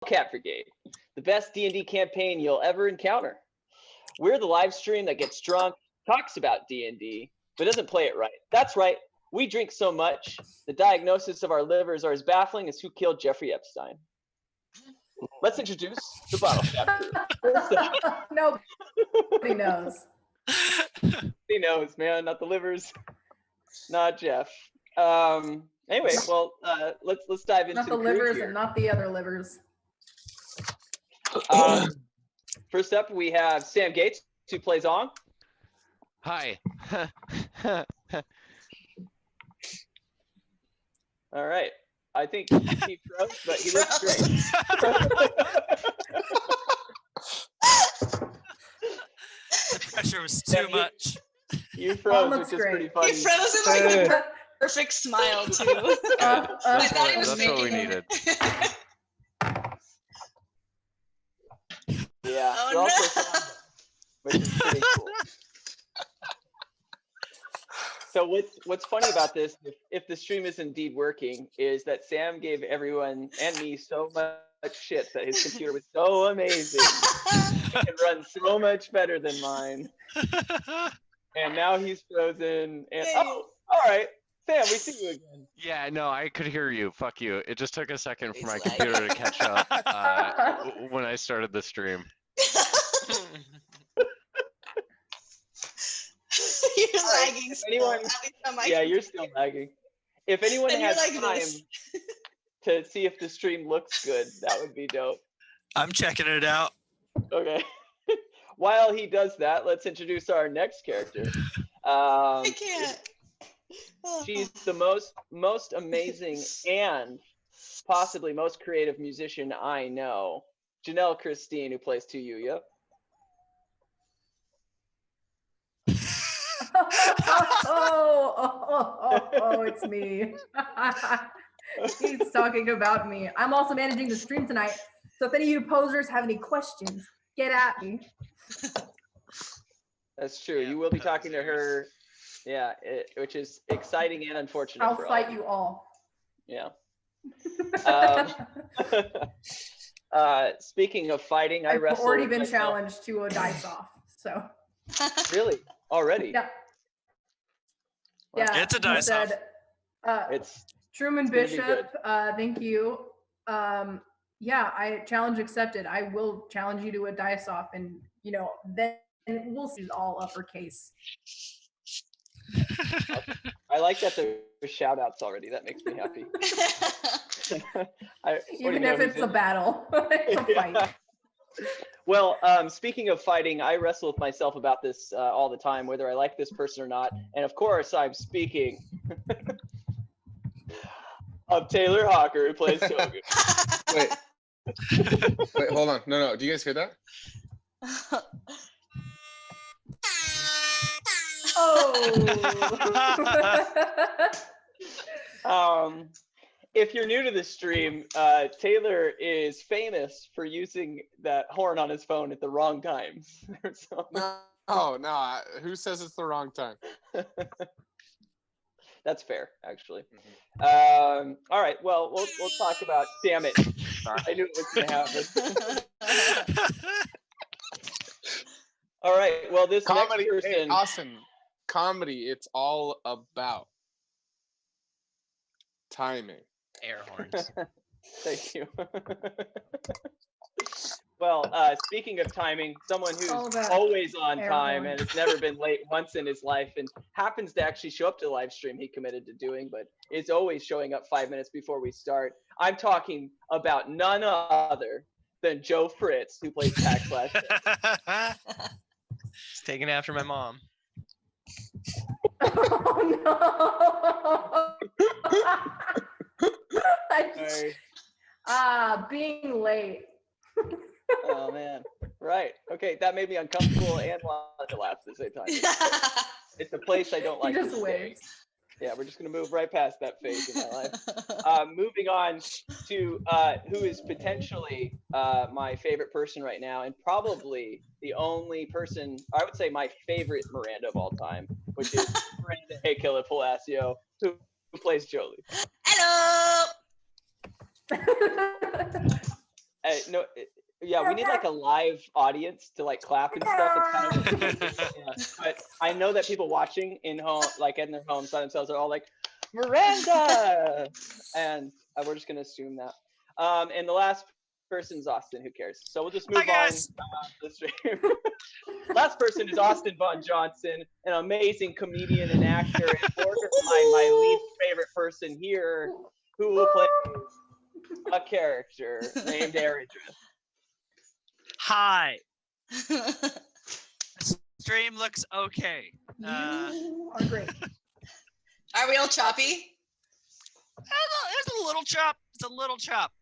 Bottlecap Brigade, the best D&D campaign you'll ever encounter. We're the live stream that gets drunk, talks about D&D, but doesn't play it right. That's right, we drink so much, the diagnosis of our livers are as baffling as who killed Jeffrey Epstein. Let's introduce the Bottlecap crew. Nobody knows. He knows, man, not the livers, not Jeff. Anyway, well, let's dive into not the livers here. And not the other livers. First up, we have Sam Gates, who plays On. Hi. All right. I think he froze, but he looks great. The pressure was too much. You froze, which is pretty funny. He froze in like a perfect smile too. I thought he was That's what we needed. Yeah, Oh, you're no. also which is pretty cool. So what's funny about this, if the stream is indeed working, is that Sam gave everyone and me so much shit that his computer was so amazing. It can run so much better than mine. And now he's frozen. And oh, all right, Sam, we see you again. Yeah, no, I could hear you. Fuck you. It just took a second for my computer to catch up when I started the stream. You're lagging still. Yeah, you're still lagging. If anyone And has you're like time to see if the stream looks good, that would be dope. I'm checking it out. Okay. While he does that, let's introduce our next character. I can't. She's the most amazing and possibly most creative musician I know. Janelle Christine, who plays 2Yuya. Oh, it's me. He's talking about me. I'm also managing the stream tonight, so if any of you posers have any questions, get at me. That's true. You will be talking to her, yeah, which is exciting and unfortunate. I'll fight you all. Yeah. Speaking of fighting, I wrestled. I've already been challenged to a dice off, so. Really? Already? Yeah. Yeah. It's a dice off. It's Truman Bishop. Thank you. Yeah, challenge accepted. I will challenge you to a dice off, and then we'll see all uppercase. I like that there's shout outs already. That makes me happy. Even if it's a battle, it's a fight. Yeah. Well, speaking of fighting, I wrestle with myself about this all the time, whether I like this person or not. And of course, I'm speaking of Taylor Hawker, who plays Toga. Wait, hold on. No. Do you guys hear that? Oh. If you're new to the stream, Taylor is famous for using that horn on his phone at the wrong times. Oh, no. Who says it's the wrong time? That's fair, actually. All right, well, we'll talk about, damn it. I knew it was going to happen. All right, well, this comedy, next person... Hey, awesome. Comedy, it's all about timing. Air horns. Thank you. Well, speaking of timing, someone who's always on time and has never been late once in his life and happens to actually show up to the live stream he committed to doing, but is always showing up 5 minutes before we start. I'm talking about none other than Joe Fritz, who plays Backslash. He's taking after my mom. Oh, no. Being late. Oh man, right. Okay, that made me uncomfortable and wanted to laugh at the same time. It's a place I don't like to stay. Yeah, we're just gonna move right past that phase in my life. Moving on to who is potentially my favorite person right now, and probably the only person, I would say my favorite Miranda of all time, which is Miranda Akila Palacio, who plays Jolie. Hello. No, yeah, we need like a live audience to like clap and stuff. It's kind of, yeah. But I know that people watching in home, like in their homes by themselves, are all like, Miranda, and we're just gonna assume that. And the last person's Austin. Who cares? So we'll just move on. The stream. Last person is Austin Von Johnson, an amazing comedian and actor, and borderline my least favorite person here, who will play a character named Eridra. Hi. Stream looks okay. You are great. Are we all choppy? It's a little chop. It's a little chop.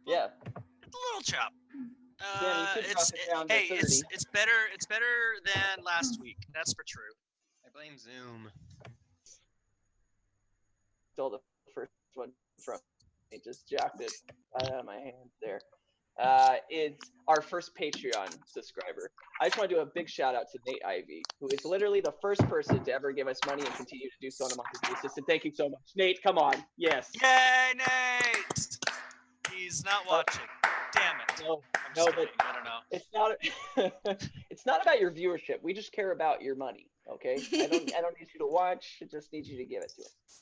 Yeah. It's a little chop. Dan, you should drop it down to 30. It's better than last week. That's for true. I blame Zoom. Stole the first one from me. Just jacked it out of my hands there. It's our first Patreon subscriber. I just want to do a big shout out to Nate Ivy, who is literally the first person to ever give us money and continue to do so on a monthly basis. And thank you so much, Nate. Come on, yes. Yay, Nate! He's not watching. Damn it. No, but I don't know. It's not. It's not about your viewership. We just care about your money. Okay. I don't need you to watch. I just need you to give it to us.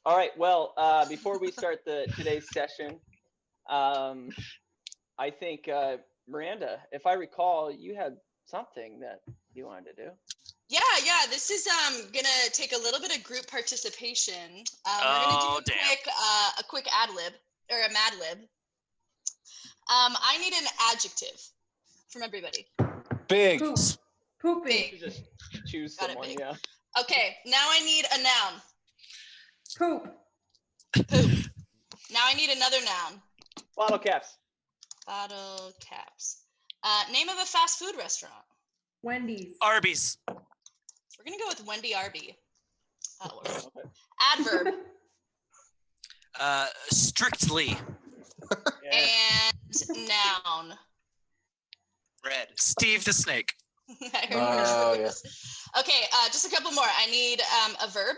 All right. Well, before we start today's session, I think Miranda, if I recall, you had something that you wanted to do. Yeah. This is gonna take a little bit of group participation. We're gonna do a quick ad lib or a mad lib. I need an adjective from everybody. Big. Pooping. Big. Just choose Got it, someone. big. Yeah. Okay. Now I need a noun. Poop. Poop. Now I need another noun. Bottle caps. Bottle caps. Name of a fast food restaurant. Wendy's. Arby's. We're gonna go with Wendy Arby. Okay. Adverb. Strictly. Yeah. And noun. Red. Steve the Snake. I heard Okay, just a couple more. I need a verb.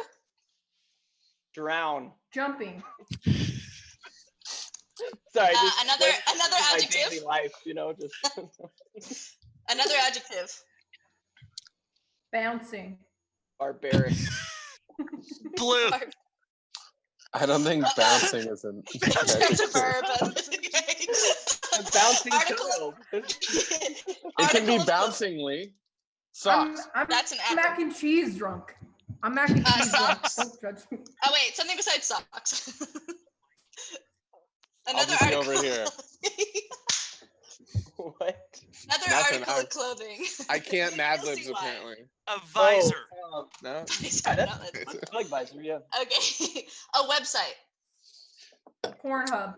Drown. Jumping. Sorry. Another my adjective. daily life, just. Another adjective. Bouncing. Barbaric. Blue. I don't think bouncing is an It's a verb. Bouncing Article- child. It can be bouncingly. Socks. I'm That's an mac adverb. and cheese drunk. I'm mac and cheese drunk. Socks. Don't judge me. Oh wait, something besides socks. I'll Another just be article. over here. What? Another Nothing, article of clothing. I can't Mad You'll Libs see why. apparently. A visor. Oh, No. I like visor, yeah. Okay, a website. Pornhub.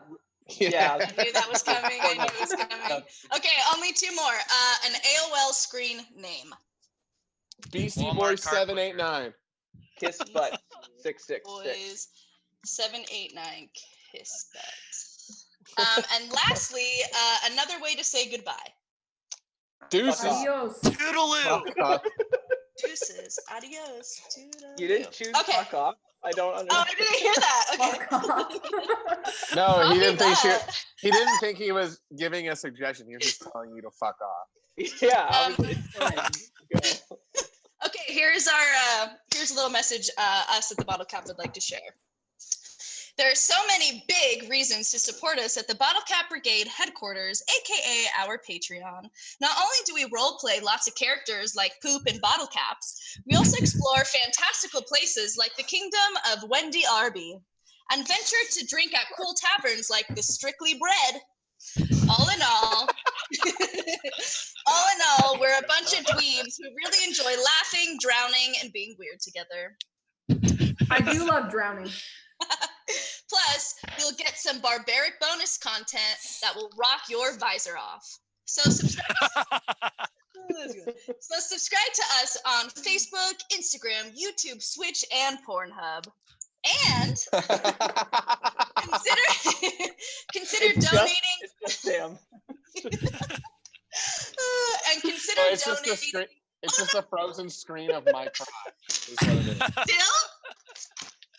Yeah. I knew that was coming. I knew it was coming. Okay, only two more. An AOL screen name. BC Walmart Boy card 789. Kiss butt. 666. Boys, 789 kiss butt. And lastly, another way to say goodbye. Deuces. Adios. Toodaloo. Deuces. Adios. Toodaloo. You didn't choose Okay. fuck off. I don't Oh, understand. I didn't hear that. Fuck off. Okay. No, I'll he leave didn't think that. he didn't think he was giving a suggestion. He was just telling you to fuck off. Yeah, obviously it's fine. Go. Okay, here's a little message us at the Bottlecap would like to share. There are so many big reasons to support us at the Bottlecap Brigade headquarters, aka our Patreon. Not only do we roleplay lots of characters like Poop and Bottle Caps, we also explore fantastical places like the Kingdom of Wendy Arby, and venture to drink at cool taverns like the Strictly Bread. All in all, we're a bunch of dweebs who really enjoy laughing, drowning, and being weird together. I do love drowning. Plus, you'll get some barbaric bonus content that will rock your visor off. So subscribe to us on Facebook, Instagram, YouTube, Switch, and Pornhub. And consider donating. It's just Sam. And consider So it's just a donating. screen. It's just a frozen screen of my crotch. Is what it is.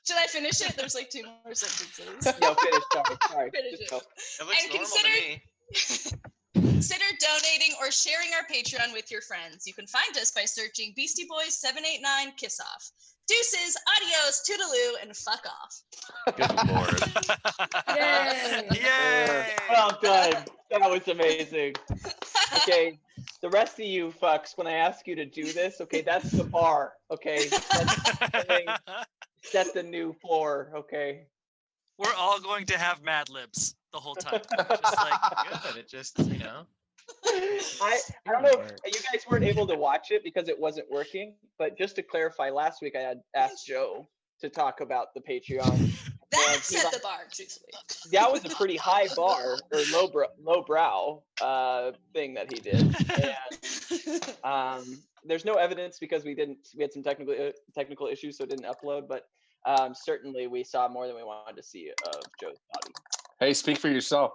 Still, Should I finish it? There's like 2 more sentences. No, finish. Sorry. Finish Just it. go. It looks And normal to me. Consider donating or sharing our Patreon with your friends. You can find us by searching Beastie Boys 789 Kiss Off. Deuces, adios, toodaloo, and fuck off. Good lord. Yay. Yay! Well done. That was amazing. Okay, the rest of you fucks, when I ask you to do this, okay, that's the bar. Okay, set the new floor. Okay. We're all going to have Mad Libs the whole time. Just like, Good. It just, you know. I don't know if you guys weren't able to watch it because it wasn't working, but just to clarify, last week I had asked Joe to talk about the Patreon. That set the bar, truthfully. That was a pretty high bar or low brow thing that he did. And, there's no evidence because we had some technical issues, so it didn't upload, but certainly we saw more than we wanted to see of Joe's body. Hey, speak for yourself.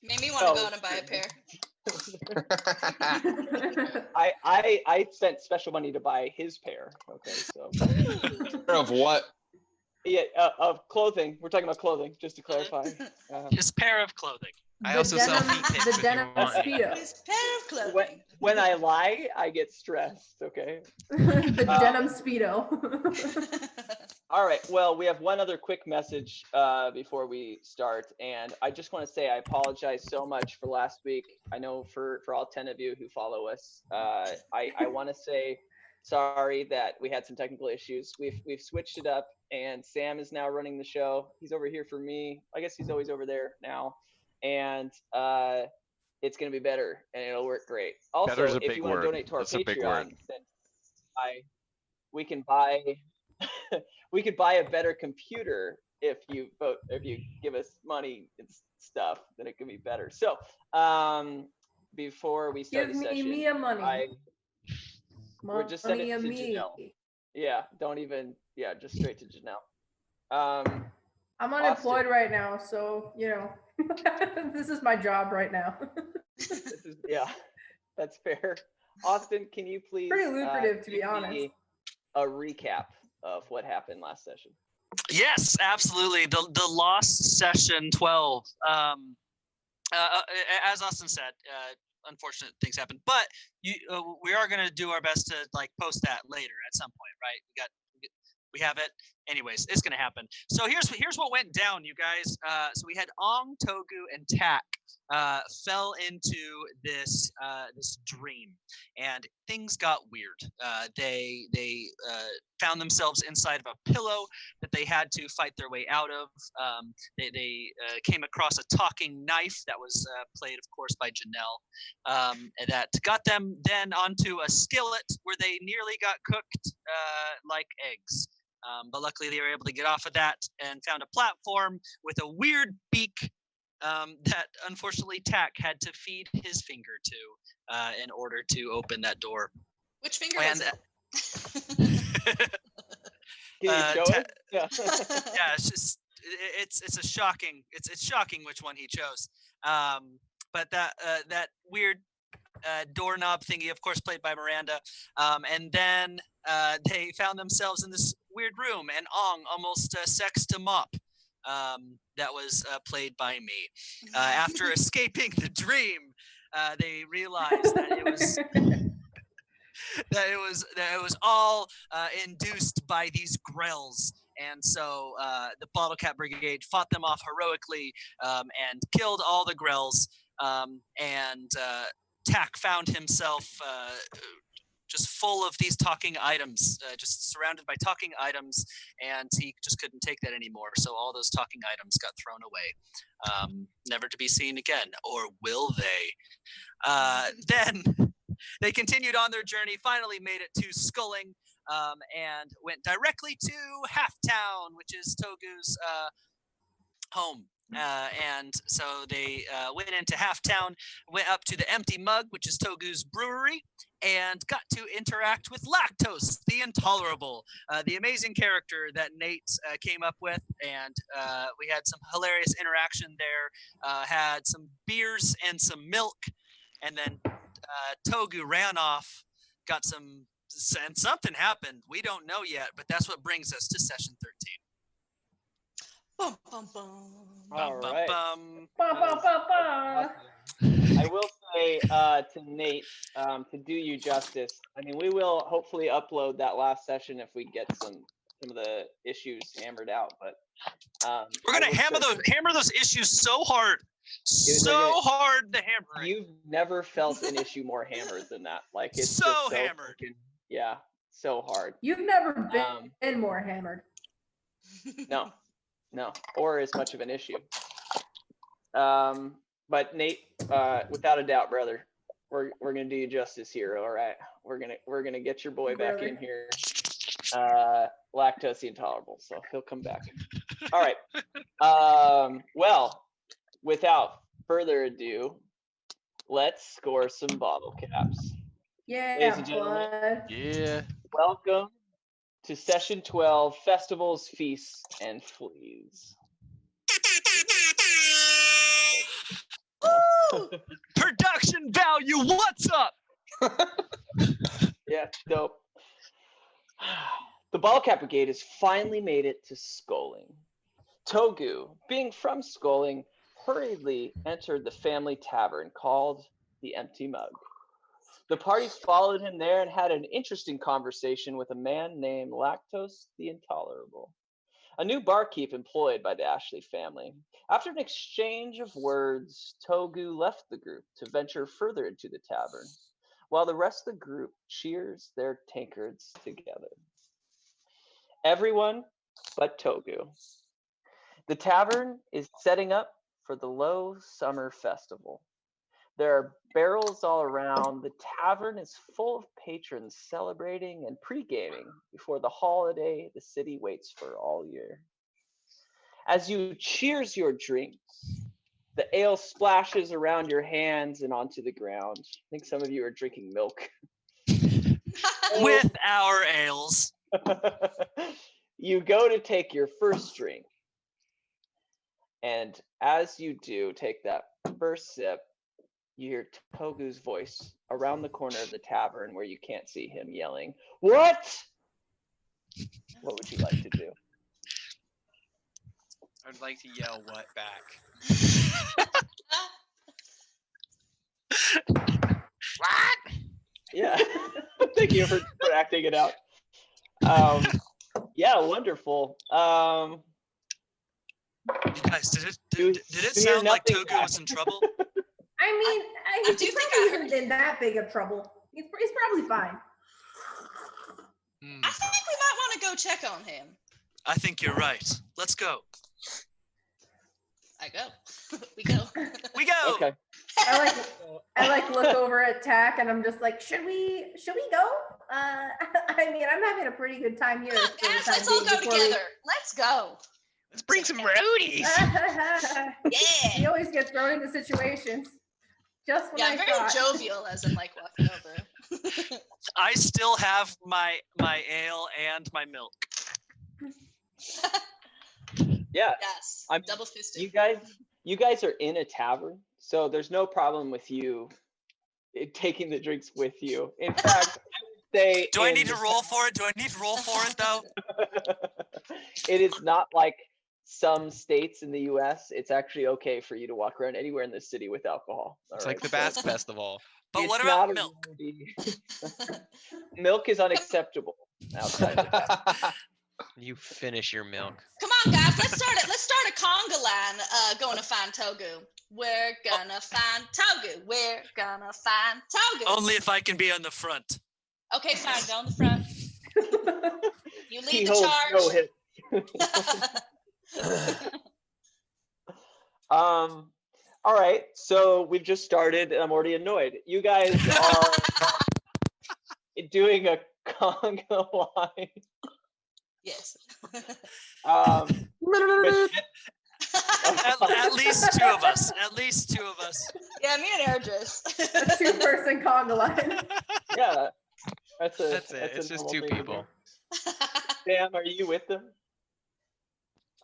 Made me want to go out and buy a pair. I spent special money to buy his pair. Okay, so Of what? yeah, of clothing. We're talking about clothing, just to clarify. his pair of clothing. I also sell feet pics the if you denim want. speedo. His pair of clothing. When I lie, I get stressed. Okay. The denim speedo. All right. Well, we have one other quick message before we start, and I just want to say I apologize so much for last week. I know for all 10 of you who follow us, I want to say sorry that we had some technical issues. We've switched it up, and Sam is now running the show. He's over here for me. I guess he's always over there now, and it's gonna be better, and it'll work great. Also, Better's a if big you want word. to donate to our That's a big word. Patreon, then we can buy. We could buy a better computer if you give us money and stuff, then it could be better. So before we start Give the session, me money. we're just sending it to Janelle. Yeah, just straight to Janelle. I'm unemployed right now, so you know, this is my job right now. That's fair. Austin, can you please Pretty lucrative, to be give honest. me a recap of what happened last session? Yes, absolutely. The lost session 12. As Austin said, unfortunate things happen, but we are going to do our best to like post that later at some point, right? We have it. Anyways, it's going to happen. So here's what went down, you guys. So we had Ong, Togu, and Tak fell into this dream, and things got weird. They found themselves inside of a pillow that they had to fight their way out of. They came across a talking knife that was played, of course, by Janelle, that got them then onto a skillet where they nearly got cooked like eggs. But luckily they were able to get off of that and found a platform with a weird beak that unfortunately Tak had to feed his finger to in order to open that door. Which finger was it? Can you show it? Yeah. Yeah, it's shocking which one he chose. But that weird doorknob thingy, of course, played by Miranda. And then they found themselves in this weird room, and Ong almost sexed a mop. That was played by me. After escaping the dream, they realized that it was all induced by these grells. And so the Bottlecap Brigade fought them off heroically and killed all the grells. And Tak found himself just full of these talking items, just surrounded by talking items, and he just couldn't take that anymore. So all those talking items got thrown away, never to be seen again, or will they? Then they continued on their journey, finally made it to Sculling, and went directly to Halftown, which is Togu's home. And so they went into Halftown, went up to the Empty Mug, which is Togu's brewery, and got to interact with Lactose, the Intolerable, the amazing character that Nate came up with. And we had some hilarious interaction there, had some beers and some milk, and then Togu ran off, and something happened. We don't know yet, but that's what brings us to session 13. Bum, bum, bum. All right. Ba, ba, ba, ba. I will say to Nate, to do you justice, I mean, we will hopefully upload that last session if we get some of the issues hammered out. But We're gonna hammer those issues so hard, hard to hammer it. You've never felt an issue more hammered than that. Like it's so just so hammered. Yeah, so hard. You've never been more hammered. No, or as much of an issue. But Nate, without a doubt, brother, we're gonna do you justice here. All right, we're gonna get your boy back in here. Lactose intolerable, so he'll come back. All right. Well, without further ado, let's score some bottle caps. Yeah, ladies and gentlemen. bud. Yeah. Welcome to session 12, festivals, feasts, and fleas. Production value, what's up? Yeah, dope. The Bottlecap Brigade has finally made it to Scoling. Togu, being from Scoling, hurriedly entered the family tavern called the Empty Mug. The party followed him there and had an interesting conversation with a man named Lactose the Intolerable, a new barkeep employed by the Ashley family. After an exchange of words, Togu left the group to venture further into the tavern, while the rest of the group cheers their tankards together. Everyone but Togu. The tavern is setting up for the Low Summer Festival. There are barrels all around. The tavern is full of patrons celebrating and pre-gaming before the holiday the city waits for all year. As you cheers your drinks, the ale splashes around your hands and onto the ground. I think some of you are drinking milk. With our ales. You go to take your first drink. And as you do take that first sip, you hear Togu's voice around the corner of the tavern where you can't see him yelling, "What?" What would you like to do? I would like to yell what back. What? Yeah. Thank you for acting it out. Yeah, wonderful. You guys, did it sound like Togu was in trouble? I mean, I do he's think probably I heard isn't in that big of trouble. He's probably fine. I think we might want to go check on him. I think you're right. Let's go. I go. We go. We go. Okay. I look over at Tack and I'm just like, should we go? I mean, I'm having a pretty good time here. Come on, guys, let's all go together. Let's go. Let's bring some roadies. Yeah. He always gets thrown into situations. Just when I very thought. jovial as I'm like walking over. I still have my ale and my milk. Yeah. Yes. I'm double fisted. You guys are in a tavern, so there's no problem with you taking the drinks with you. In fact, do I need to roll for it? Do I need to roll for it though? It is not like some states in the US. It's actually okay for you to walk around anywhere in the city with alcohol. It's like the Bass Festival. But what about milk? Milk is unacceptable outside of that. You finish your milk. Come on, guys. Let's start a conga line going to find Togu. We're gonna find Togu. We're gonna find Togu. Only if I can be on the front. Okay, fine. Go on the front. You lead the charge. All right, so we've just started and I'm already annoyed. You guys are doing a conga line. Yes. At least two of us. At least two of us. Yeah, me and Erdris. A 2-person conga line. Yeah. That's it. It's just two people. Sam, are you with them?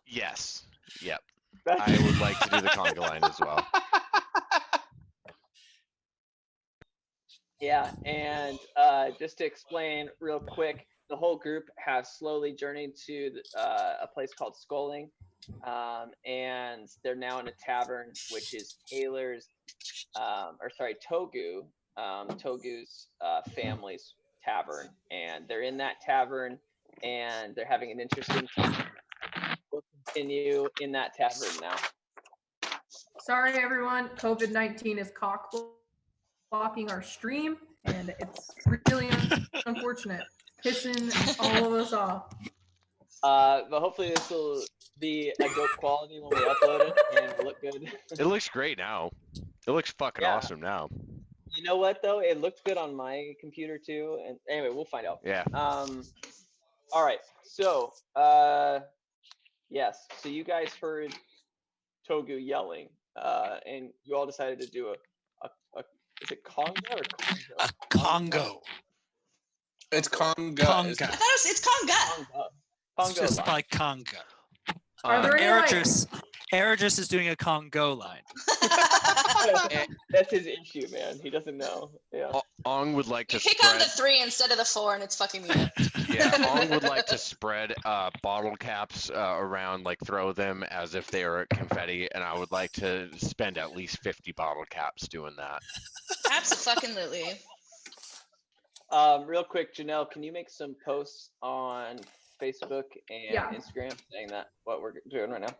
Yes. Yep. I would like to do the conga line as well. Yeah, and just to explain real quick, the whole group has slowly journeyed to a place called Scoling. and they're now in a tavern, which is Togu's family's tavern, and they're in that tavern, and they're having an interesting time. We'll continue in that tavern now. Sorry, everyone. COVID-19 is cock blocking our stream, and it's really unfortunate. Pissing all of us off. But hopefully this will be a dope quality when we upload it and it'll look good. It looks great now. It looks fucking awesome now. You know what though? It looked good on my computer too. And anyway, we'll find out. Yeah. All right. So yes. So you guys heard Togu yelling, and you all decided to do a is it Conga or Congo? A Congo. It's Conga. I thought it's Conga. Congo. It's just by Conga. Are there any, Eridris is doing a Congo line. That's his issue, man. He doesn't know. Yeah. Ong would like to You pick on the 3 instead of the 4, and it's fucking me up. Yeah, Ong would like to spread bottle caps around, like throw them as if they are confetti, and I would like to spend at least 50 bottle caps doing that. Absolutely. Real quick, Janelle, can you make some posts on Facebook and Instagram saying that what we're doing right now?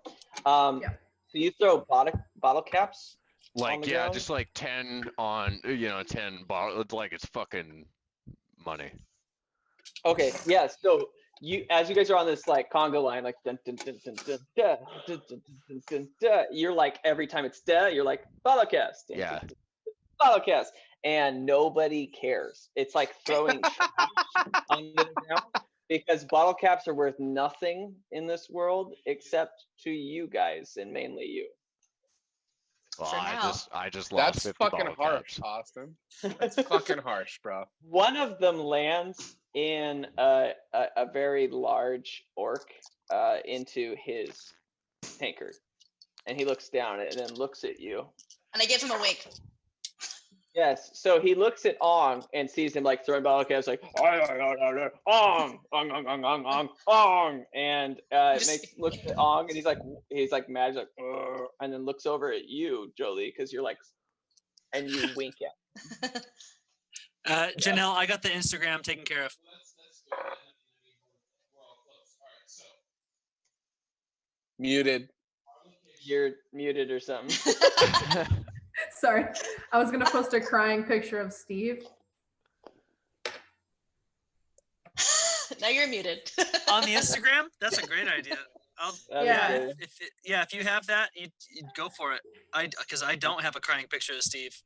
So you throw bottle caps. Like just like 10 on 10 bottle, like it's fucking money. Okay, yeah. So as you guys are on this like Conga line, like dun, dun, dun, dun, dun, dun, dun, dun, dun, dun, dun, you're like every time it's you're like bottle caps. Dun, Yeah. dun, dun, bottle caps, and nobody cares. It's like throwing trash on the ground because bottle caps are worth nothing in this world except to you guys and mainly you. Well, I just lost That's 50 fucking bottle harsh, caps. Austin. That's fucking harsh, bro. One of them lands in a very large orc into his tankard, and he looks down and then looks at you. And I give him a wink. Yes, so he looks at Ong and sees him like throwing bottle caps, like Ong, and looks at Ong and he's like mad, like, and then looks over at you, Jolie, because you're like, and you wink at. Janelle, I got the Instagram taken care of. Muted. You're muted or something. Sorry, I was gonna post a crying picture of Steve. Now you're muted. On the Instagram? That's a great idea. If you have that, you go for it. Because I don't have a crying picture of Steve.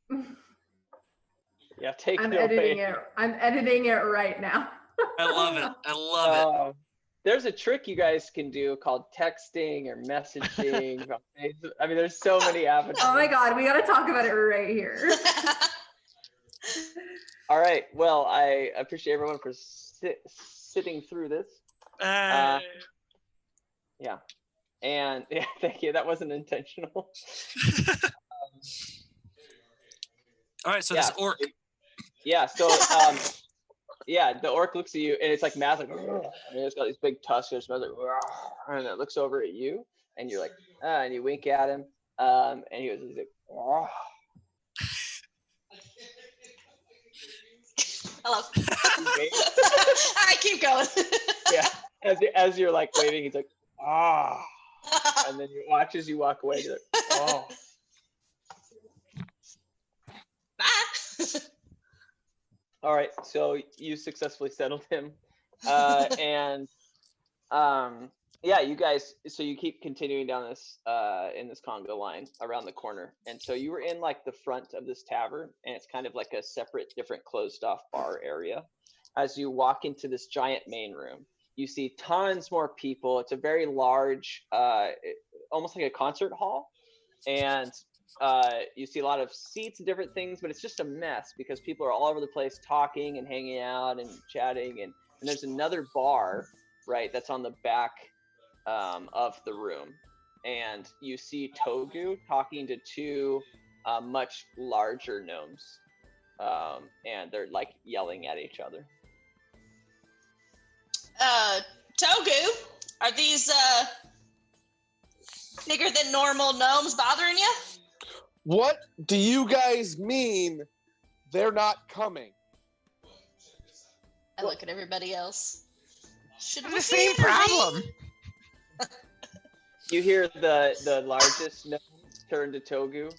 Yeah, I'm editing it. I'm editing it right now. I love it. I love it. There's a trick you guys can do called texting or messaging. I mean, there's so many avenues. Oh my God, we got to talk about it right here. All right. Well, I appreciate everyone for sitting through this. Yeah. And yeah, thank you. That wasn't intentional. All right. So this orc. Yeah. So, yeah, the orc looks at you and it's like massive. And it's got these big tusks. And it smells like, and it looks over at you, and you're like, and you wink at him. And he's like, oh. Hello. All right, keep going. Yeah, as you're like waving, he's like, and then you watch as you walk away. You're like, oh. Bye. All right, so you successfully settled him, yeah, you guys. So you keep continuing down this in this Conga line around the corner, and so you were in like the front of this tavern, and it's kind of like a separate, different, closed-off bar area. As you walk into this giant main room, you see tons more people. It's a very large, almost like a concert hall, and you see a lot of seats and different things, but it's just a mess because people are all over the place talking and hanging out and chatting, and there's another bar, right, that's on the back of the room, and you see Togu talking to two much larger gnomes, and they're like yelling at each other. Togu, are these Bigger than normal gnomes bothering you? What do you guys mean they're not coming? I look at everybody else. Should we The same problem. You hear the largest gnome turn to Togu.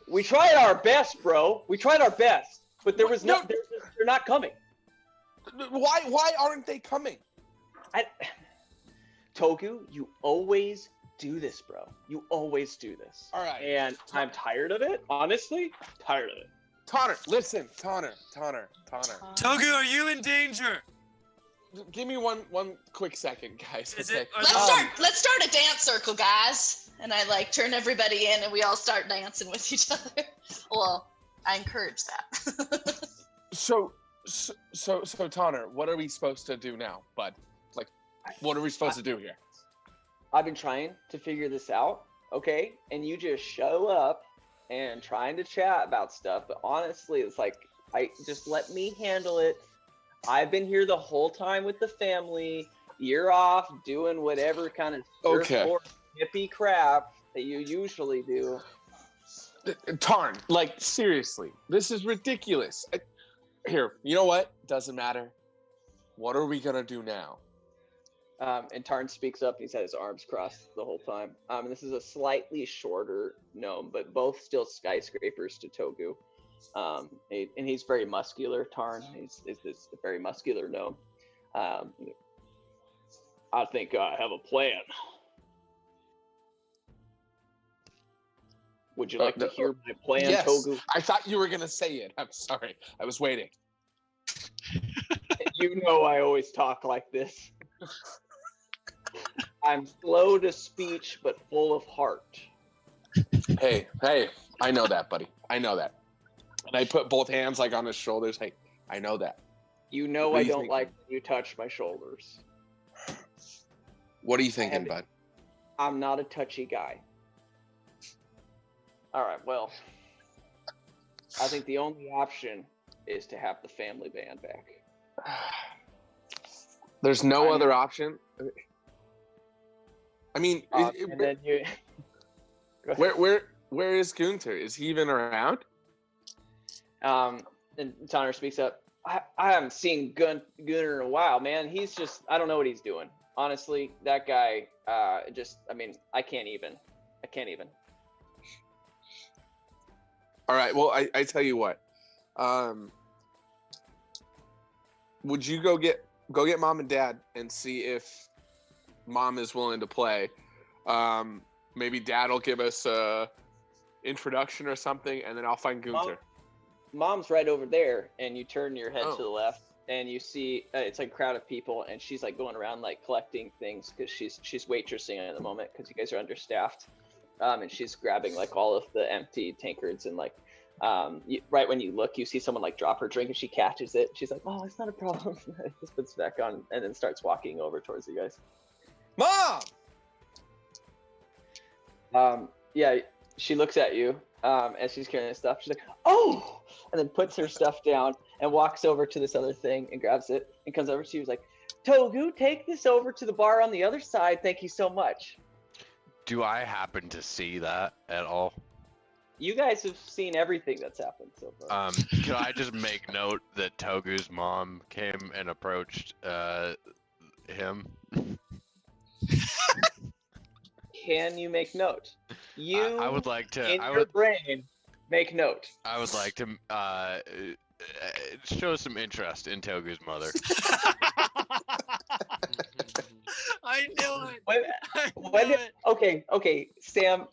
We tried our best, bro. We tried our best, but there was no. They're not coming. Why aren't they coming? Togu, you always do this, bro. You always do this. All right. And I'm tired of it. Honestly, tired of it. Tanner, listen. Tanner. Togu, are you in danger? Give me one quick second, guys. Is okay. it? Let's start a dance circle, guys. And I like turn everybody in, and we all start dancing with each other. Well, I encourage that. So Tanner, what are we supposed to do now, bud? Like, what are we supposed to do here? I've been trying to figure this out, okay? And you just show up and trying to chat about stuff, but honestly, it's like, just let me handle it. I've been here the whole time with the family. You're off doing whatever kind of hippie crap that you usually do. Tarn, like, seriously, this is ridiculous. Here, you know what? Doesn't matter. What are we gonna do now? And Tarn speaks up. He's had his arms crossed the whole time. And this is a slightly shorter gnome, but both still skyscrapers to Togu. And he's very muscular. Tarn is this very muscular gnome. I think I have a plan. Would you like to hear my plan, yes. Togu? I thought you were gonna say it. I'm sorry. I was waiting. You know I always talk like this. I'm slow to speech, but full of heart. Hey, I know that, buddy. I know that. And I put both hands like on his shoulders. Hey, I know that. You know I don't like when you touch my shoulders. What are you thinking, bud? I'm not a touchy guy. All right, well, I think the only option is to have the family band back. There's no other option. I mean, and then you. Where is Gunther? Is he even around? And Tanner speaks up. I haven't seen Gunnar in a while, man. He's just, I don't know what he's doing. Honestly, that guy, I can't even. All right, well, I tell you what. Would you go get mom and dad and see if mom is willing to play? Maybe dad will give us a introduction or something, and then I'll find Gunther. Mom's right over there, and you turn your head to the left, and you see it's like a crowd of people, and she's like going around like collecting things because she's waitressing at the moment because you guys are understaffed, and she's grabbing like all of the empty tankards and like right when you look, you see someone like drop her drink and she catches it. She's like, "Oh, it's not a problem." Just puts it back on and then starts walking over towards you guys. Mom. Yeah, she looks at you as she's carrying this stuff. She's like, "Oh," and then puts her stuff down and walks over to this other thing and grabs it and comes over to you. She's like, "Togu, take this over to the bar on the other side. Thank you so much." Do I happen to see that at all? You guys have seen everything that's happened so far. Can I just make note that Togu's mom came and approached him? Can you make note? I would like to. In your brain, make note. I would like to show some interest in Togu's mother. I knew it. Okay, Sam.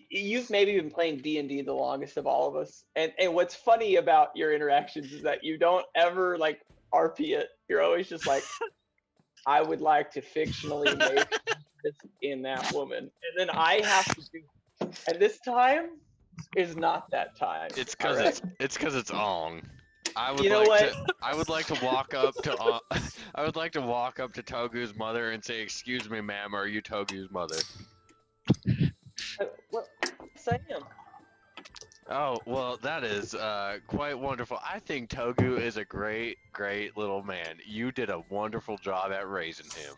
You've maybe been playing D&D the longest of all of us, and what's funny about your interactions is that you don't ever like RP it. You're always just like, I would like to fictionally make this in that woman, and then I have to do it. And this time is not that time. It's because it's on. I would like to walk up to I would like to walk up to Togu's mother and say, "Excuse me, ma'am, are you Togu's mother?" Well, I am. Oh, well, that is quite wonderful. I think Togu is a great little man. You did a wonderful job at raising him.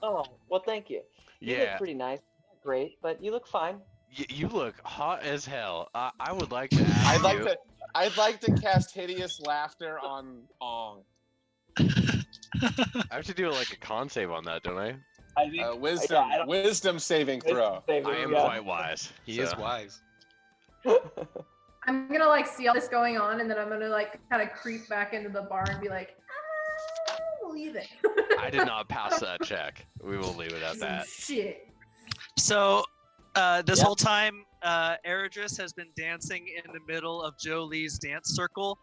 Oh, well, thank you. You Yeah. look pretty nice. Great, but you look fine. You look hot as hell. I would like to ask you. I'd like to cast hideous laughter on Ong. I have to do like a con save on that, don't I? I think Wisdom saving throw. I am quite wise. He is wise. I'm gonna like see all this going on, and then I'm gonna like kind of creep back into the bar and be like, I don't believe it. I did not pass that check. We will leave it at that. Shit. So this whole time, Eridris has been dancing in the middle of Jolie's dance circle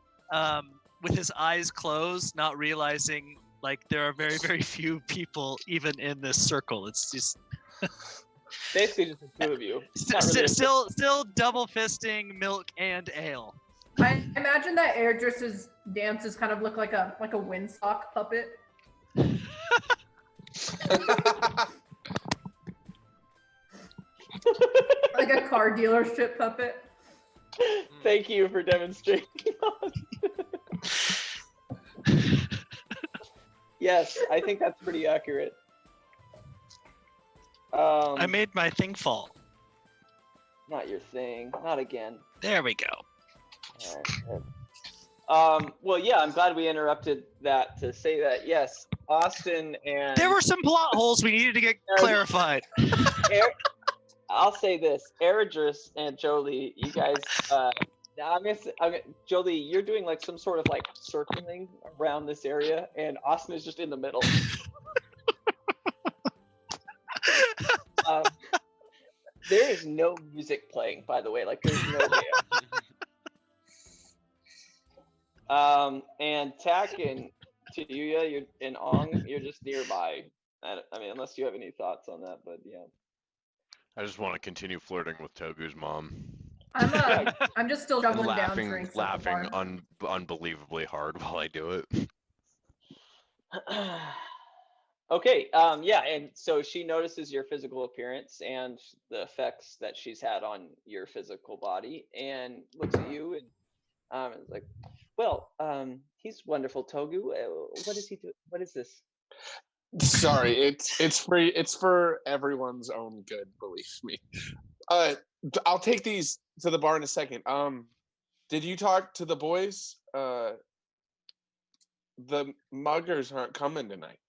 with his eyes closed, not realizing like there are very, very few people even in this circle. It's just basically just the two of you. Still double fisting milk and ale. I imagine that Airdress's dances kind of look like a windsock puppet. Like a car dealership puppet. Thank you for demonstrating. Yes, I think that's pretty accurate. I made my thing fall. Not your thing. Not again. There we go. All right. Well, yeah, I'm glad we interrupted that to say that. Yes, Austin and there were some plot holes we needed to get clarified. I'll say this: Eridris and Jolie, you guys. Jolie, you're doing like some sort of like circling around this area, and Austin is just in the middle. There is no music playing, by the way. Like, there's no way. And Tak and Tiyuya, you're in Ong, you're just nearby. I mean, unless you have any thoughts on that, but yeah. I just want to continue flirting with Togu's mom. I'm just still shoveling down drinks. Laughing unbelievably hard while I do it. Okay, yeah, and so she notices your physical appearance and the effects that she's had on your physical body, and looks at you and is like, well, he's wonderful, Togu. What is he doing? What is this? Sorry, it's free. It's for everyone's own good. Believe me. I'll take these to the bar in a second. Did you talk to the boys? The muggers aren't coming tonight.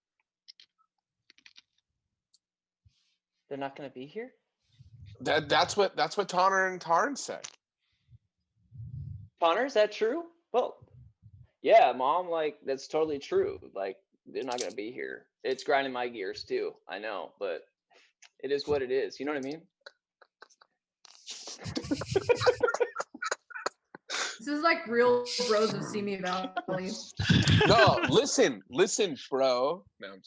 They're not going to be here? That's what Tonner and Tarn said. Tonner, is that true? Well, yeah, Mom, like, that's totally true. Like, they're not going to be here. It's grinding my gears too. I know, but it is what it is. You know what I mean? This is like real bros of Simi Valley. No, listen, bro. No,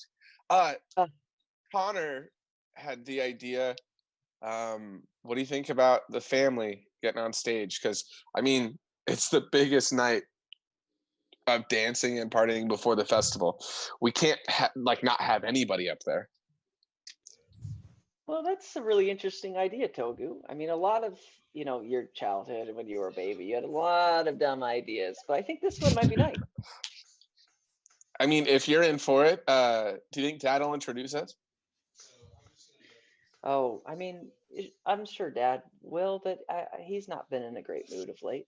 Connor had the idea. What do you think about the family getting on stage? Because I mean, it's the biggest night of dancing and partying before the festival. We can't not have anybody up there. Well, that's a really interesting idea, Togu. I mean, a lot of, your childhood and when you were a baby, you had a lot of dumb ideas, but I think this one might be nice. I mean, if you're in for it, do you think Dad will introduce us? Oh, I mean, I'm sure Dad will, but he's not been in a great mood of late.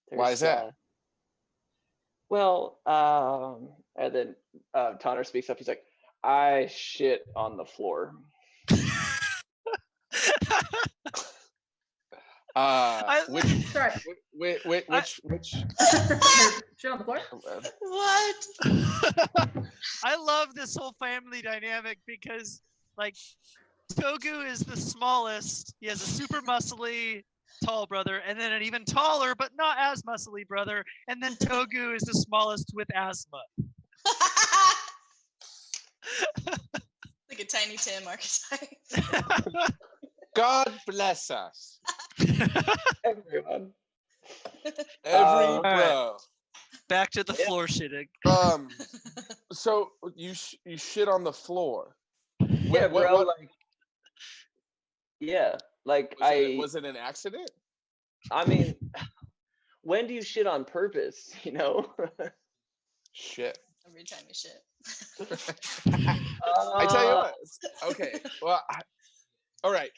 Why is that? Well, and then Tonner speaks up. He's like, I shit on the floor. Which Shit on the floor? What? I love this whole family dynamic because, like, Togu is the smallest. He has a super muscly tall brother, and then an even taller but not as muscly brother, and then Togu is the smallest with asthma. Like a Tiny Tim archetype. God bless us. Everyone. Every bro. Back to the floor shitting. So you shit on the floor. Yeah, bro. Yeah, like was it an accident? I mean, when do you shit on purpose? Shit. Every time you shit. I tell you what. Okay. Well, all right.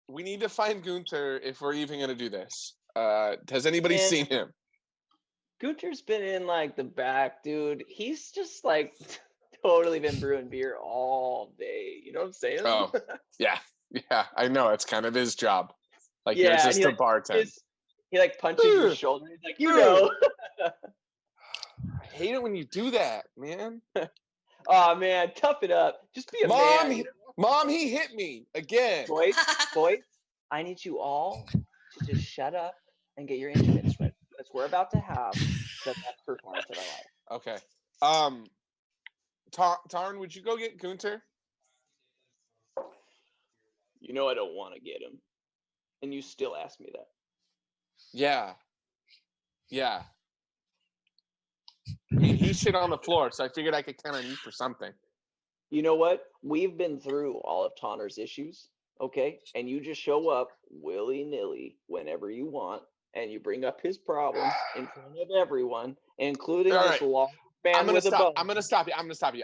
We need to find Gunther if we're even gonna do this. Has anybody seen him? Gunter's been in like the back, dude. He's just like totally been brewing beer all day. You know what I'm saying? Oh, yeah. Yeah, I know. It's kind of his job. Like, Yeah, you're and just he, a like, bartender. he like punches your shoulder. He's like, you know. I hate it when you do that, man. Oh man, tough it up. Just be a man. Mom, he hit me again. Boys, I need you all to just shut up and get your instruments ready because we're about to have the best performance of our life. Okay. Tarn, would you go get Gunther? You know I don't want to get him, and you still ask me that. Yeah. I mean, he shit on the floor, so I figured I could kind of need for something. You know what? We've been through all of Tonner's issues, okay? And you just show up willy-nilly whenever you want, and you bring up his problems in front of everyone, including this long man with a bone. I'm gonna stop you.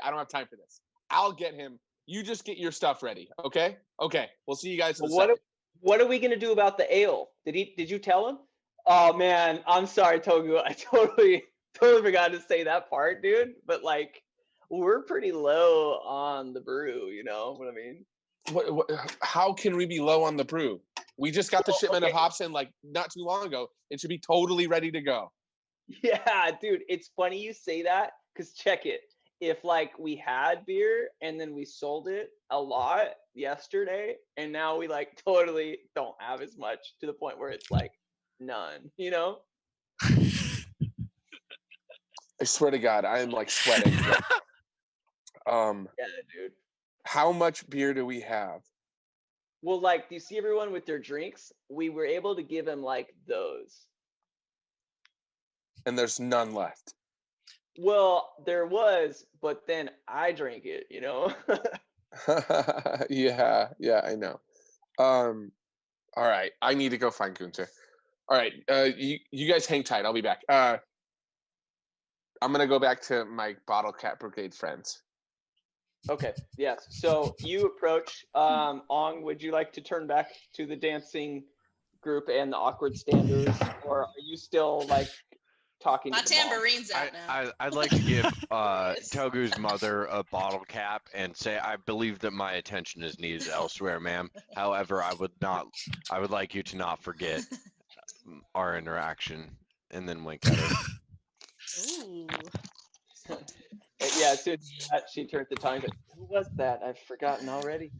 I don't have time for this. I'll get him. You just get your stuff ready, okay? Okay. We'll see you guys in a second. What are we gonna do about the ale? Did you tell him? Oh man, I'm sorry, Togu. I totally forgot to say that part, dude. But like, we're pretty low on the brew. You know what I mean? What, how can we be low on the brew? We just got the shipment of hops in like not too long ago. It should be totally ready to go. Yeah, dude. It's funny you say that because check it. If like we had beer and then we sold it a lot yesterday and now we like totally don't have as much to the point where it's like none, you know? I swear to God, I am like sweating. Yeah, dude. How much beer do we have? Well, like, do you see everyone with their drinks? We were able to give them like those. And there's none left. Well, there was, but then I drank it, you know? yeah, I know. All right, I need to go find Gunther. All right, you guys hang tight. I'll be back. I'm gonna go back to my Bottlecap Brigade friends. Okay, yes. So you approach. Ong, would you like to turn back to the dancing group and the awkward standers, or are you still like talking My to the mom? tambourine's out now. I'd like to give Togu's mother a bottle cap and say I believe that my attention is needed elsewhere, ma'am. However, I would like you to not forget our interaction, and then wink at her. Ooh. Yeah, as soon as that, she turned the tongue. Who was that? I've forgotten already.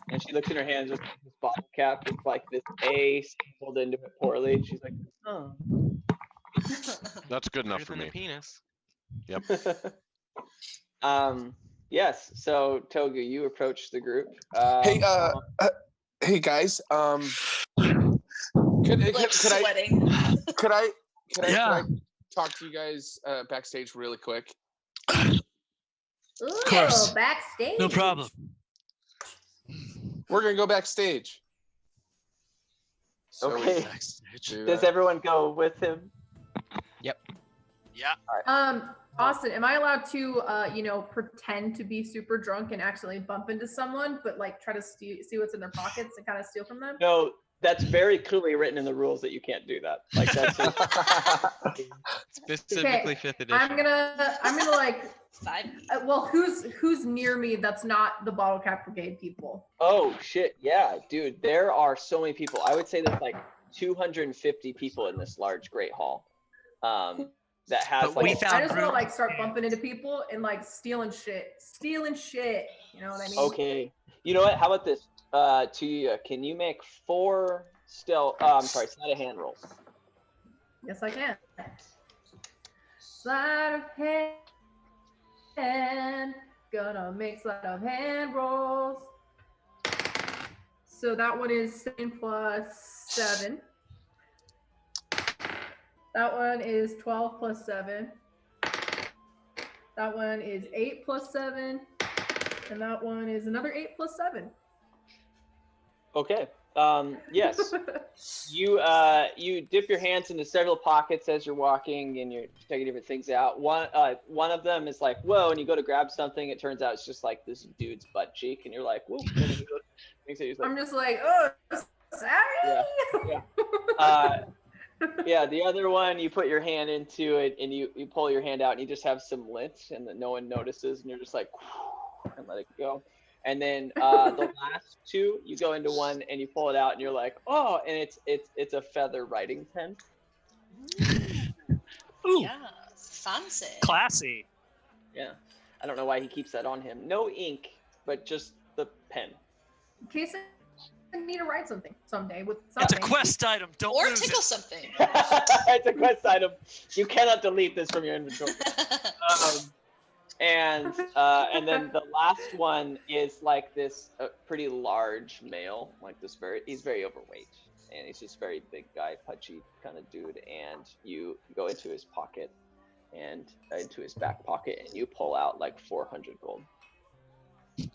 And she looks in her hands with this bottle cap with like this A stapled into it poorly. And she's like, oh. That's good enough for Better than me. a penis. Yep. Yes. So Togu, you approach the group. Hey guys. Could I talk to you guys backstage really quick? Ooh, Of course. backstage. No problem. We're gonna go backstage. So Okay. do Does that. everyone go with him? Yep. Yeah. Austin, am I allowed to, pretend to be super drunk and accidentally bump into someone, but like try to see what's in their pockets and kind of steal from them? No, that's very clearly written in the rules that you can't do that. Like that's Specifically 5th edition. I'm gonna like. 5. Well, who's near me that's not the Bottlecap Brigade people? Oh shit, yeah, dude. There are so many people. I would say there's like 250 people in this large great hall. That has But we like found I just want to room. like start bumping into people and like stealing shit. You know what I mean? Okay. You know what? How about this? Tia, can you make 4 sleight of hand rolls? Yes, I can. Sleight of hand. Gonna make sleight of hand rolls. So that one is 7 plus 7. That one is 12 plus 7. That one is 8 plus 7. And that one is another 8 plus 7. Okay. Yes. You dip your hands into several pockets as you're walking, and you're checking different things out. One of them is like, whoa, and you go to grab something. It turns out it's just like this dude's butt cheek, and you're like, whoa. I'm just like, oh, sorry. Yeah. The other one, you put your hand into it, and you pull your hand out, and you just have some lint, and no one notices, and you're just like, and let it go. And then the last two, you go into one and you pull it out and you're like, oh, and it's a feather writing pen. Ooh. Yeah, fancy. Classy. Yeah. I don't know why he keeps that on him. No ink, but just the pen. In case I need to write something someday with It's something. a quest item. Don't Or lose tickle it. something. It's a quest item. You cannot delete this from your inventory. And then the last one is like this pretty large male, like he's very overweight, and he's just very big guy, pudgy kind of dude. And you go into his pocket and into his back pocket, and you pull out like 400 gold.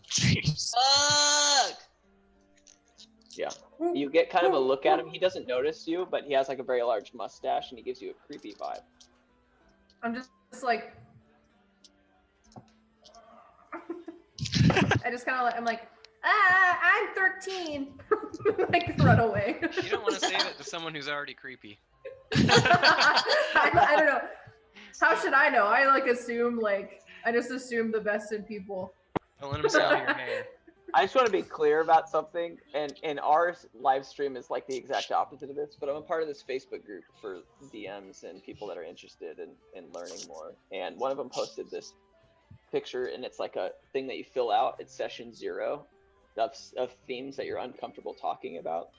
Jeez. Fuck. Yeah. You get kind of a look at him. He doesn't notice you, but he has like a very large mustache, and he gives you a creepy vibe. I'm just like. I just kind of like, I'm like, I'm 13. Like, run away. You don't want to say that to someone who's already creepy. I don't know. How should I know? I just assume the best in people. Don't let them smell your hair. I just want to be clear about something, and our live stream is like the exact opposite of this, but I'm a part of this Facebook group for DMs and people that are interested in learning more. And one of them posted this picture, and it's like a thing that you fill out. It's session 0 of themes that you're uncomfortable talking about.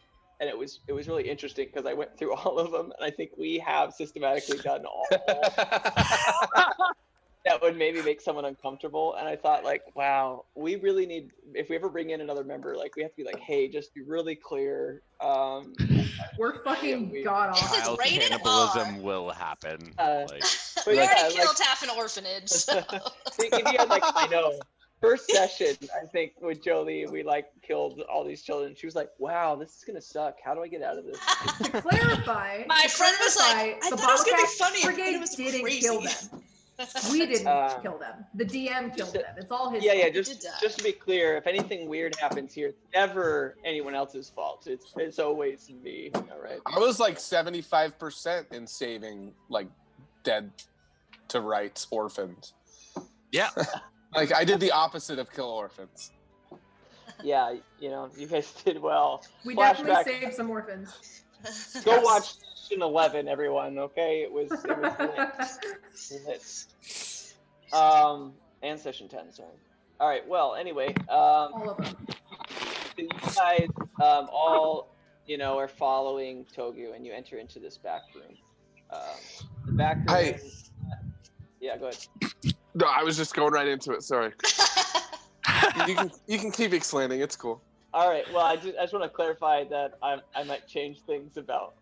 And it was really interesting because I went through all of them, and I think we have systematically done all that would maybe make someone uncomfortable. And I thought, like, wow, we really need, if we ever bring in another member, like, we have to be like, hey, just be really clear. We're fucking god awful. It's Child rated cannibalism R. will happen. We yeah, already killed half an orphanage. So. If you had, like, I know, first session, I think with Jolie, we like killed all these children. She was like, wow, this is gonna suck. How do I get out of this? To clarify, My friend was like, I the thought it was gonna be Bottlecap funny. Brigade It was didn't crazy. kill them. We didn't kill them. The DM killed them. It's all his Yeah, fault. just to be clear, if anything weird happens here, it's never anyone else's fault. It's always me, all right? I was like 75% in saving like dead to rights orphans. Yeah. Like I did the opposite of kill orphans. Yeah, you know, you guys did well. We Flashback. definitely saved some orphans. Go watch session 11, everyone. Okay, it was lit. And session 10. Sorry. All right. Well, anyway, All of them. you guys all, you know, are following Togu, and you enter into this back room. The back room. Yeah, go ahead. No, I was just going right into it. Sorry. you can keep explaining. It's cool. All right. Well, I just want to clarify that I might change things about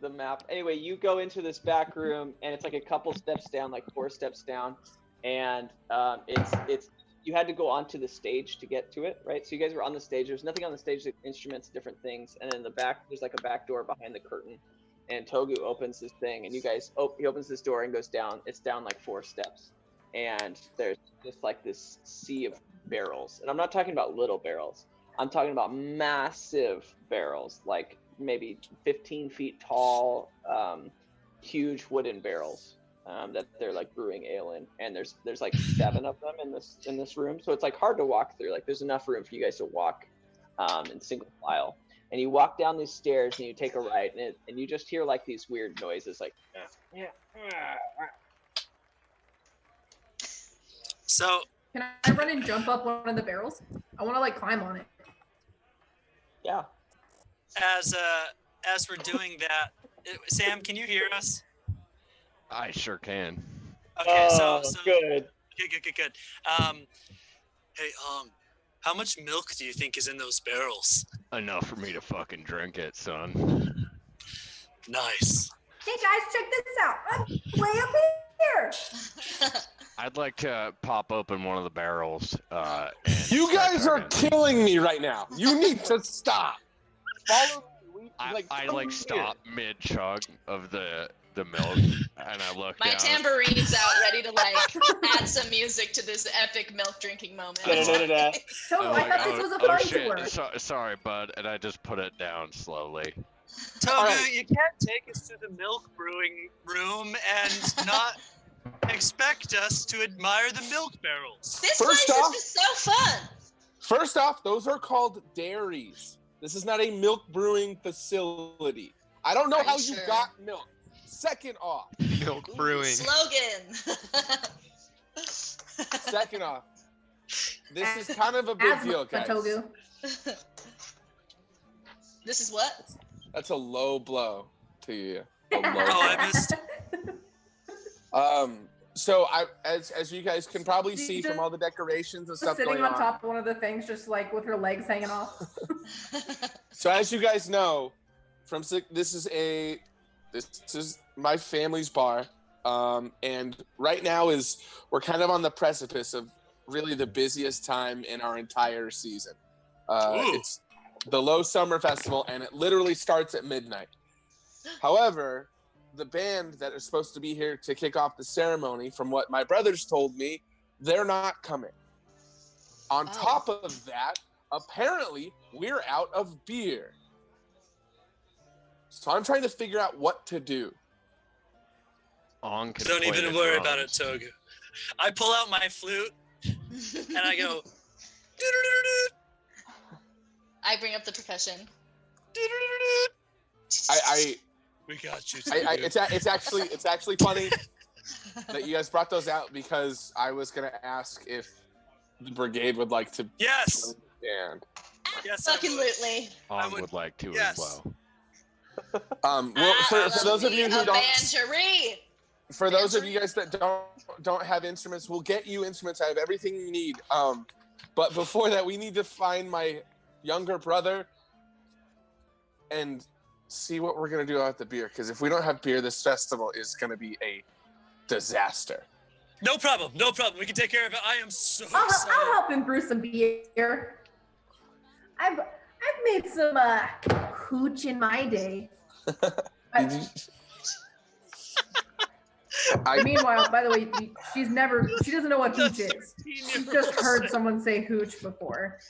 the map. Anyway, you go into this back room, and it's like a couple steps down, like 4 steps down, and it's you had to go onto the stage to get to it, right? So you guys were on the stage. There's nothing on the stage, instruments, different things, and in the back there's like a back door behind the curtain, and Togu opens this thing, and you guys he opens this door and goes down. It's down like 4 steps, and there's just like this sea of barrels, and I'm not talking about little barrels. I'm talking about massive barrels, like maybe 15 feet tall, huge wooden barrels that they're like brewing ale in, and there's like 7 of them in this room, so it's like hard to walk through. Like there's enough room for you guys to walk in single file, and you walk down these stairs and you take a right, and you just hear like these weird noises, like So Can I run and jump up one of the barrels? I want to like climb on it. yeah. as we're doing that, Sam, can you hear us? I sure can. Okay, so Good. Good. Hey, how much milk do you think is in those barrels? Enough for me to fucking drink it, son. Nice. Hey guys, check this out. I'm way up here. I'd like to pop open one of the barrels. And You start guys are talking. killing me right now. You need to stop. follow me. I come here. stop mid chug of the milk, and I look My down. tamborine's out, ready to like add some music to this epic milk drinking moment. So I'm I like, thought this was a fun shit. tour. Sorry, bud, and I just put it down slowly. Togu, Alright. you can't take us to the milk brewing room and not expect us to admire the milk barrels. This First place off- is just so fun. First off, those are called dairies. This is not a milk brewing facility. I don't know Are you how sure? you got milk. Second off, Milk brewing. Slogan. second off, this is kind of a big Asthma, deal, guys. Togu. This is what? That's a low blow to you. A low Oh, blow. I missed. So as you guys can probably see from all the decorations and stuff Sitting going on top of one of the things, just like with her legs hanging off. So as you guys know, this is my family's bar, and right now we're kind of on the precipice of really the busiest time in our entire season. It's the Low Summer Festival, and it literally starts at midnight. However, the band that is supposed to be here to kick off the ceremony, from what my brothers told me, they're not coming. On top of that, apparently we're out of beer. So I'm trying to figure out what to do. On Don't even worry about it, Togu. I pull out my flute and I go. "Doo-doo-doo-doo, I bring up the percussion. doo-doo-doo-doo." We got you. Togu. It's actually funny that you guys brought those out, because I was gonna ask if the brigade would like to Yes. band. Yes. I Fucking would. lutely. On would like to Yes. as well. Well, for those of you who don't, Bangery. for those of you guys that don't have instruments, we'll get you instruments. I have everything you need. But before that, we need to find my younger brother and see what we're gonna do about the beer. Because if we don't have beer, this festival is gonna be a disaster. No problem. No problem. We can take care of it. I am so I'll excited. help him brew some beer. I've made some hooch in my day. Meanwhile, by the way, she doesn't know what hooch is. She's just heard someone say hooch before.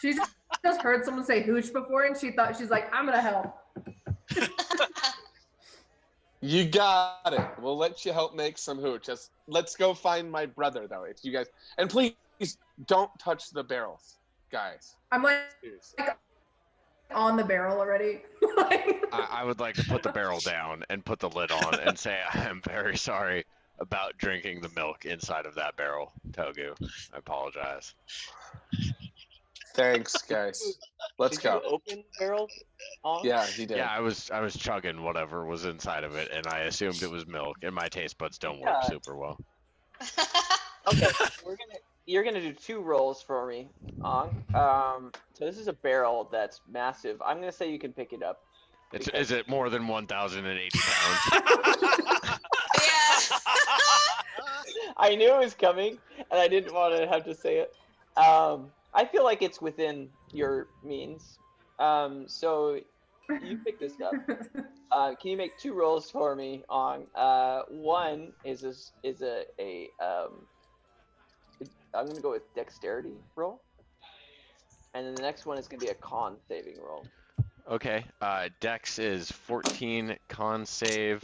She's just heard someone say hooch before, and she's like, I'm gonna help. You got it. We'll let you help make some hooch. Let's go find my brother, though. If you guys, and please don't touch the barrels, guys. I'm like Seriously. on the barrel already. I would like to put the barrel down and put the lid on and say I am very sorry about drinking the milk inside of that barrel, Togu. I apologize. Thanks, guys. Let's Did you go. open barrels? Yeah, he did. Yeah, I was chugging whatever was inside of it, and I assumed it was milk, and my taste buds don't work Yeah. super well. Okay, you're gonna do 2 rolls for me, Ong. So this is a barrel that's massive. I'm gonna say you can pick it up. Is it more than 1,080 pounds? Yeah. I knew it was coming, and I didn't want to have to say it. I feel like it's within your means. So you pick this up. Can you make 2 rolls for me, Ong? One is I'm gonna go with dexterity roll, and then the next one is gonna be a con saving roll. Okay, Dex is 14, con save.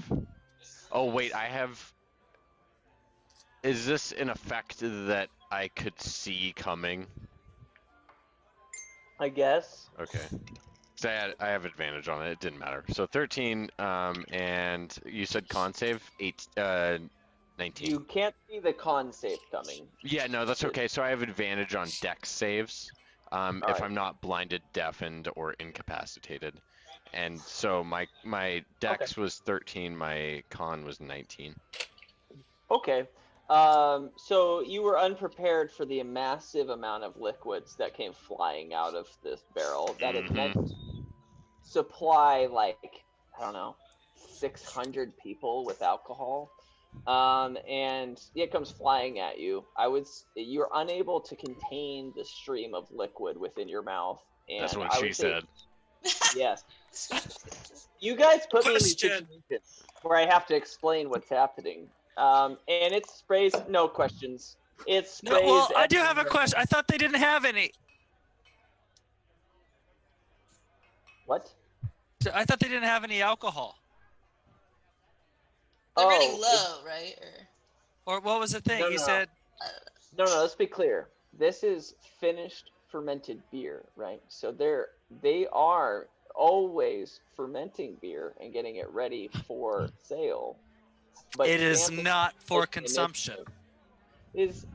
Oh wait, is this an effect that I could see coming? I guess. Okay. So I have advantage on it. It didn't matter. So 13, and you said con save 19. You can't see the con save coming. Yeah, no, that's okay. So I have advantage on Dex saves, if Alright. I'm not blinded, deafened, or incapacitated. And so my Dex was 13, my con was 19. Okay. So you were unprepared for the massive amount of liquids that came flying out of this barrel that is meant to supply, like, I don't know, 600 people with alcohol. And it comes flying at you. You're unable to contain the stream of liquid within your mouth. And That's what I she would say said. Yes. You guys put me in these Question. situations where I have to explain what's happening. And it sprays, no questions. It sprays. No, well, I do have a everywhere. question. I thought they didn't have any. What? I thought they didn't have any alcohol. They're running Oh, low, right? Or what was the thing? No, You no. said No, let's be clear. This is finished fermented beer, right? So they are always fermenting beer and getting it ready for sale. But it is Sam's not for initiative consumption. Is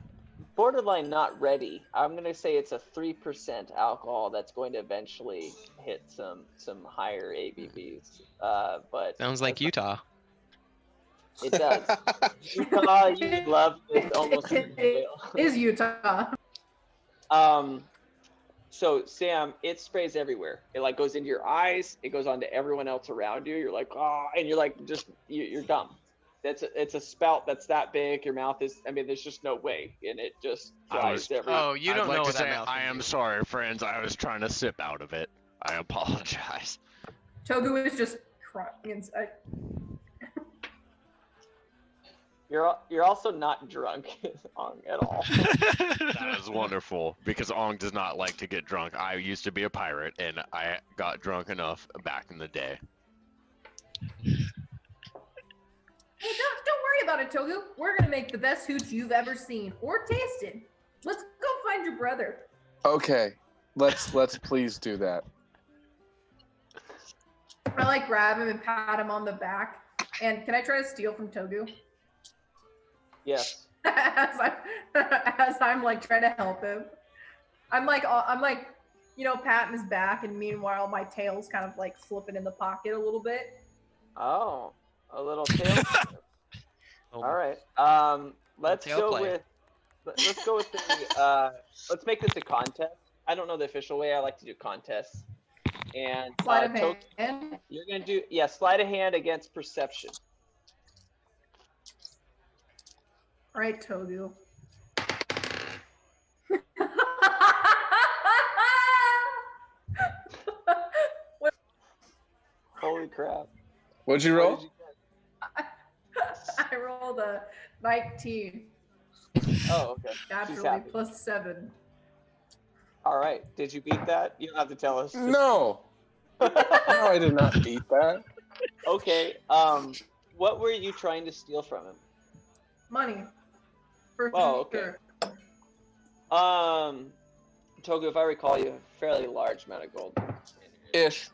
borderline not ready. I'm gonna say it's a 3% alcohol that's going to eventually hit some higher ABVs. But Sounds like Utah. it does. Utah, you love this almost. It is Utah. So Sam, it sprays everywhere. It like goes into your eyes. It goes onto everyone else around you. You're like, oh, and you're like, you're dumb. It's a spout that's that big. Your mouth is. I mean, there's just no way, and it just dries everywhere. Oh, you don't I'd like know to what that say mouth I can am do. sorry, friends. I was trying to sip out of it. I apologize. Togu is just crying inside. You're also not drunk at all. That is wonderful because Ong does not like to get drunk. I used to be a pirate and I got drunk enough back in the day. Hey, don't worry about it, Togu. We're gonna make the best hooch you've ever seen or tasted. Let's go find your brother. Okay, let's please do that. I like grab him and pat him on the back. And can I try to steal from Togu? Yes. as I'm like trying to help him. I'm like patting his back, and meanwhile my tail's kind of like slipping in the pocket a little bit. Oh, a little tail. Oh, All right. Let's tail go play. with. Let's go with the. Let's make this a contest. I don't know the official way. I like to do contests. And Sleight of Togu, hand. you're gonna do sleight of hand against perception. All right, Togu. Holy crap! What'd you What roll? did you I rolled a 19. get? Oh, okay. Naturally, happy. +7. All right. Did you beat that? You don't have to tell us. No. No, I did not beat that. Okay. What were you trying to steal from him? Money. For Oh, okay. sure. Togu, if I recall, you have a fairly large amount of gold. Ish.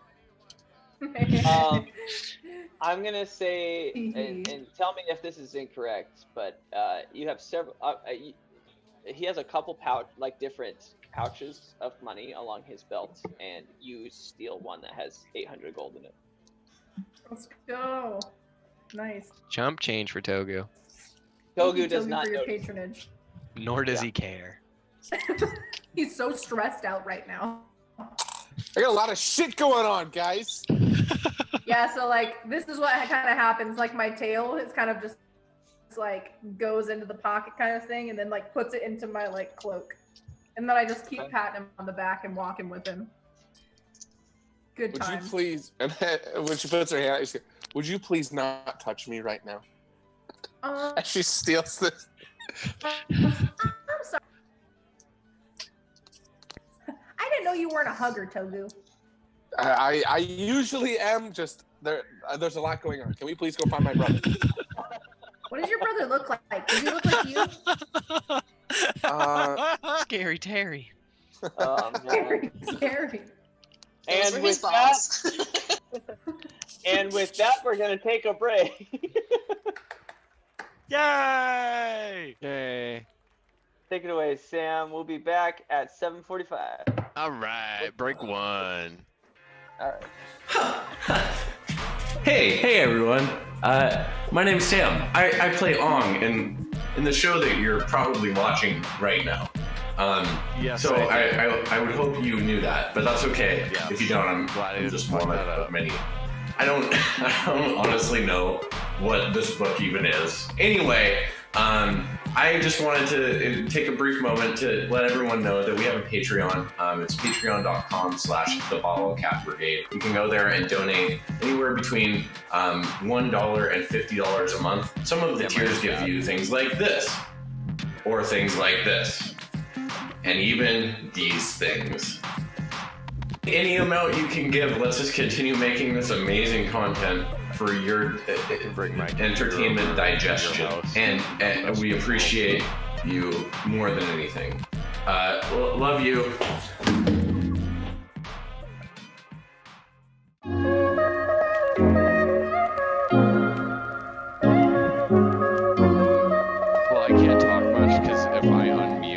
I'm gonna say, and tell me if this is incorrect, but you have several. He has a couple different pouches of money along his belt, and you steal one that has 800 gold in it. Let's go. Nice. Chump change for Togu. Togu Thank you, does Togu, not for your notice. patronage. Nor does Yeah. he care. He's so stressed out right now. I got a lot of shit going on, guys. Yeah, so like this is what kind of happens. Like my tail is kind of just like goes into the pocket kind of thing, and then like puts it into my like cloak, and then I just keep Okay. patting him on the back and walking with him. Good Would time. you please? And then, when she puts her hand out, she goes, would you please not touch me right now? As she steals this. I'm sorry. I didn't know you weren't a hugger, Togu. I usually am. Just there's a lot going on. Can we please go find my brother? What does your brother look like? Does he look like you? Scary Terry. Man. Very scary. Those And were with his that, balls. and with that, we're gonna take a break. Yay! Yay. Take it away, Sam. We'll be back at 7:45. All right, break one. All right. Hey everyone. My name's Sam. I play Ong in the show that you're probably watching right now. Yes, So I do. I would hope you knew that, but that's okay. Yes. If you don't, I'm Glad I didn't just fuck one that of up. many. I don't honestly know what this book even is. Anyway, I just wanted to take a brief moment to let everyone know that we have a Patreon. It's patreon.com/thebottlecap brigade. You can go there and donate anywhere between $1 and $50 a month. Some of the tiers give you things like this, or things like this, and even these things. Any amount you can give lets us continue making this amazing content for your entertainment digestion, and we appreciate you more than anything. Love you.